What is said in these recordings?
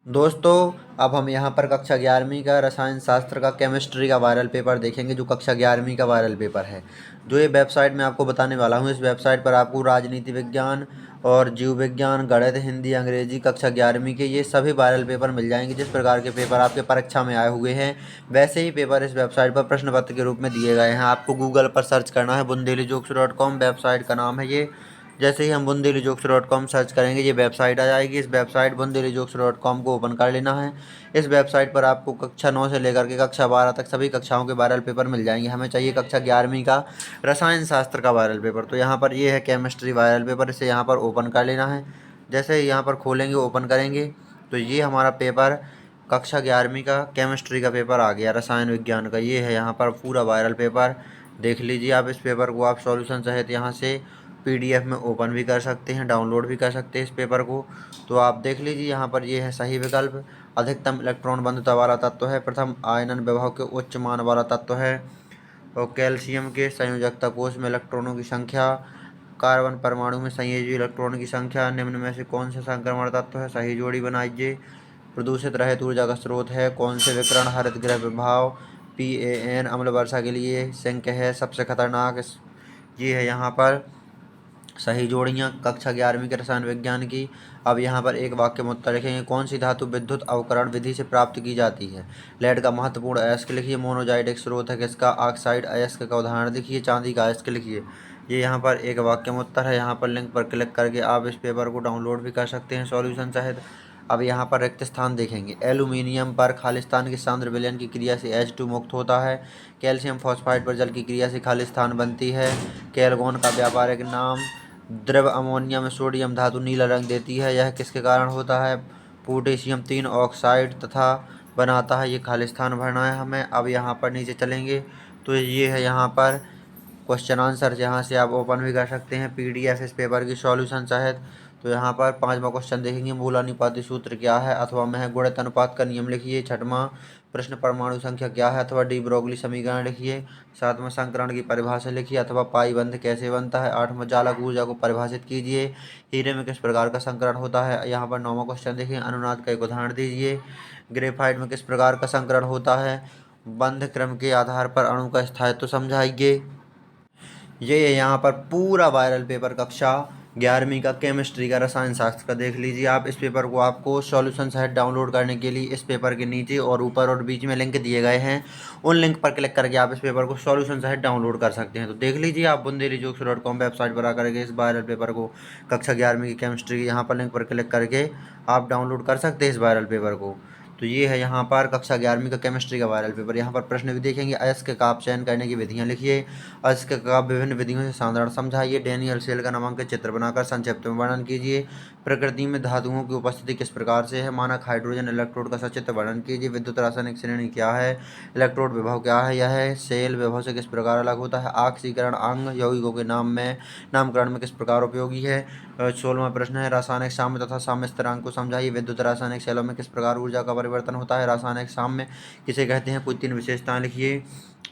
दोस्तों, अब हम यहाँ पर कक्षा 11वीं का रसायन शास्त्र का केमिस्ट्री का वायरल पेपर देखेंगे, जो कक्षा 11वीं का वायरल पेपर है। जो ये वेबसाइट मैं आपको बताने वाला हूँ, इस वेबसाइट पर आपको राजनीति विज्ञान और जीव विज्ञान, गणित, हिंदी, अंग्रेजी कक्षा 11वीं के ये सभी वायरल पेपर मिल जाएंगे। जिस प्रकार के पेपर आपके परीक्षा में आए हुए हैं, वैसे ही पेपर इस वेबसाइट पर प्रश्न पत्र के रूप में दिए गए हैं। आपको गूगल पर सर्च करना है, bundelijokes.com वेबसाइट का नाम है ये। जैसे ही हम bundelijokes.com सर्च करेंगे, ये वेबसाइट आ जाएगी। इस वेबसाइट bundelijokes.com को ओपन कर लेना है। इस वेबसाइट पर आपको कक्षा 9 से लेकर के कक्षा 12 तक सभी कक्षाओं के वायरल पेपर मिल जाएंगे। हमें चाहिए कक्षा 11वीं का रसायन शास्त्र का वायरल पेपर। तो यहाँ पर ये है केमिस्ट्री वायरल पेपर, इसे यहाँ पर ओपन कर लेना है। जैसे ही यहाँ पर खोलेंगे, ओपन करेंगे, तो ये हमारा पेपर कक्षा 11वीं का केमिस्ट्री का पेपर आ गया, रसायन विज्ञान का। ये है यहाँ पर पूरा वायरल पेपर, देख लीजिए आप। इस पेपर को आप सॉल्यूशन सहित यहाँ से पीडीएफ में ओपन भी कर सकते हैं, डाउनलोड भी कर सकते हैं इस पेपर को। तो आप देख लीजिए यहाँ पर, ये है सही विकल्प। अधिकतम इलेक्ट्रॉन बंधुता वाला तत्व है, प्रथम आयनन विभव के उच्च मान वाला तत्व है, और कैल्शियम के संयोजकता कोष में इलेक्ट्रॉनों की संख्या, कार्बन परमाणु में संयोजी इलेक्ट्रॉन की संख्या, निम्न में से कौन से संक्रमण तत्व है, सही जोड़ी बनाइए। प्रदूषित रहित ऊर्जा का स्रोत है, कौन से विकिरण हरित गृह प्रभाव, PAN अम्ल वर्षा के लिए सिंक है, सबसे खतरनाक। ये है यहाँ पर सही जोड़ियाँ कक्षा 11वीं के रसायन विज्ञान की। अब यहाँ पर एक वाक्य में उत्तर लिखेंगे, कौन सी धातु विद्युत अवकरण विधि से प्राप्त की जाती है। लेड का महत्वपूर्ण अयस्क लिखिए। मोनोजाइट एक स्रोत है किसका, ऑक्साइड अयस्क का उदाहरण लिखिए। चांदी का अयस्क लिखिए। ये यहाँ पर एक वाक्य में उत्तर है। यहाँ पर लिंक पर क्लिक करके आप इस पेपर को डाउनलोड भी कर सकते हैं सॉल्यूशन सहित। अब यहाँ पर रिक्त स्थान देखेंगे। एल्यूमिनियम पर खालिस्तान की सांद्र विलयन की क्रिया से H2 मुक्त होता है। कैल्शियम फॉस्फाइड पर जल की क्रिया से खालिस्तान बनती है। कैलगोन का व्यापारिक नाम। द्रव अमोनिया में सोडियम धातु नीला रंग देती है, यह किसके कारण होता है। पोटेशियम 3 ऑक्साइड तथा बनाता है। ये खालिस्तान भरना है हमें। अब यहाँ पर नीचे चलेंगे, तो ये है यहाँ पर क्वेश्चन आंसर, जहाँ से आप ओपन भी कर सकते हैं पीडीएफ इस पेपर की सॉल्यूशन सहित। तो यहाँ पर 5वां क्वेश्चन देखेंगे, मूलानुपाती सूत्र क्या है, अथवा में है गुणित अनुपात का नियम लिखिए। 6वां प्रश्न, परमाणु संख्या क्या है, अथवा डी ब्रोगली समीकरण लिखिए। 7वां संकरण की परिभाषा लिखिए, अथवा पाई बंध कैसे बनता है। 8वां चालक ऊर्जा को परिभाषित कीजिए। हीरे में किस प्रकार का संकरण होता है। यहाँ पर 9वां क्वेश्चन देखिए, अनुनाद का एक उदाहरण दीजिए। ग्रेफाइट में किस प्रकार का संकरण होता है। बंध क्रम के आधार पर अणु का स्थायित्व समझाइए। ये है यहाँ पर पूरा वायरल पेपर कक्षा 11वीं का केमिस्ट्री का रसायन शास्त्र का, देख लीजिए आप। इस पेपर को आपको सॉल्यूशन सहित डाउनलोड करने के लिए इस पेपर के नीचे और ऊपर और बीच में लिंक दिए गए हैं। उन लिंक पर क्लिक करके आप इस पेपर को सॉल्यूशन सहित डाउनलोड कर सकते हैं। तो देख लीजिए आप bundelijokes.com वेबसाइट पर आकर के इस वायरल पेपर को कक्षा 11वीं की केमिस्ट्री की यहाँ पर लिंक पर क्लिक करके आप डाउनलोड कर सकते हैं इस वायरल पेपर को। तो ये है यहाँ पर कक्षा 11वीं का केमिस्ट्री का वायरल पेपर। यहाँ पर प्रश्न भी देखेंगे। अयस्क का आप चयन करने की विधियाँ लिखिए। अयस्क का विभिन्न विधियों से साधारण समझाइए। डैनियल सेल का नामांकित चित्र बनाकर संक्षिप्त में वर्णन कीजिए। प्रकृति में धातुओं की उपस्थिति किस प्रकार से है। मानक हाइड्रोजन इलेक्ट्रोड का सचित्र वर्णन कीजिए। विद्युत रासायनिक श्रेणी क्या है। इलेक्ट्रोड विभव क्या है। यह सेल विभव से किस प्रकार अलग होता है। ऑक्सीकरण अंग यौगिकों के नामकरण में किस प्रकार उपयोगी है। 16वां प्रश्न है, रासायनिक साम्य तथा साम्य स्थिरांक को समझाइए। विद्युत रासायनिक सेलों में किस प्रकार ऊर्जा का परिवर्तन होता है। रासायनिक साम्य किसे कहते हैं, कोई 3 विशेषताएं लिखिए।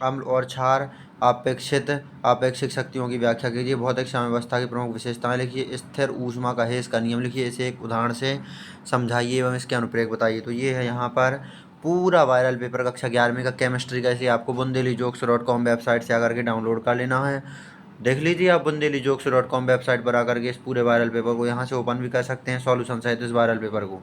अम्ल और क्षार आपेक्षिक शक्तियों की व्याख्या कीजिए। भौतिक साम्यावस्था की प्रमुख विशेषताएं लिखिए। स्थिर ऊष्मा का हेस का नियम लिखिए। इसे एक उदाहरण से समझाइए एवं इसके अनुप्रयोग बताइए। तो ये है यहाँ पर पूरा वायरल पेपर कक्षा 11वीं का केमिस्ट्री का। इसे आपको bundelijokes.com वेबसाइट से आकर के डाउनलोड कर लेना है। देख लीजिए आप bundelijokes.com वेबसाइट पर आकर के इस पूरे वायरल पेपर को यहाँ से ओपन भी कर सकते हैं सॉल्यूशन सहित इस वायरल पेपर को।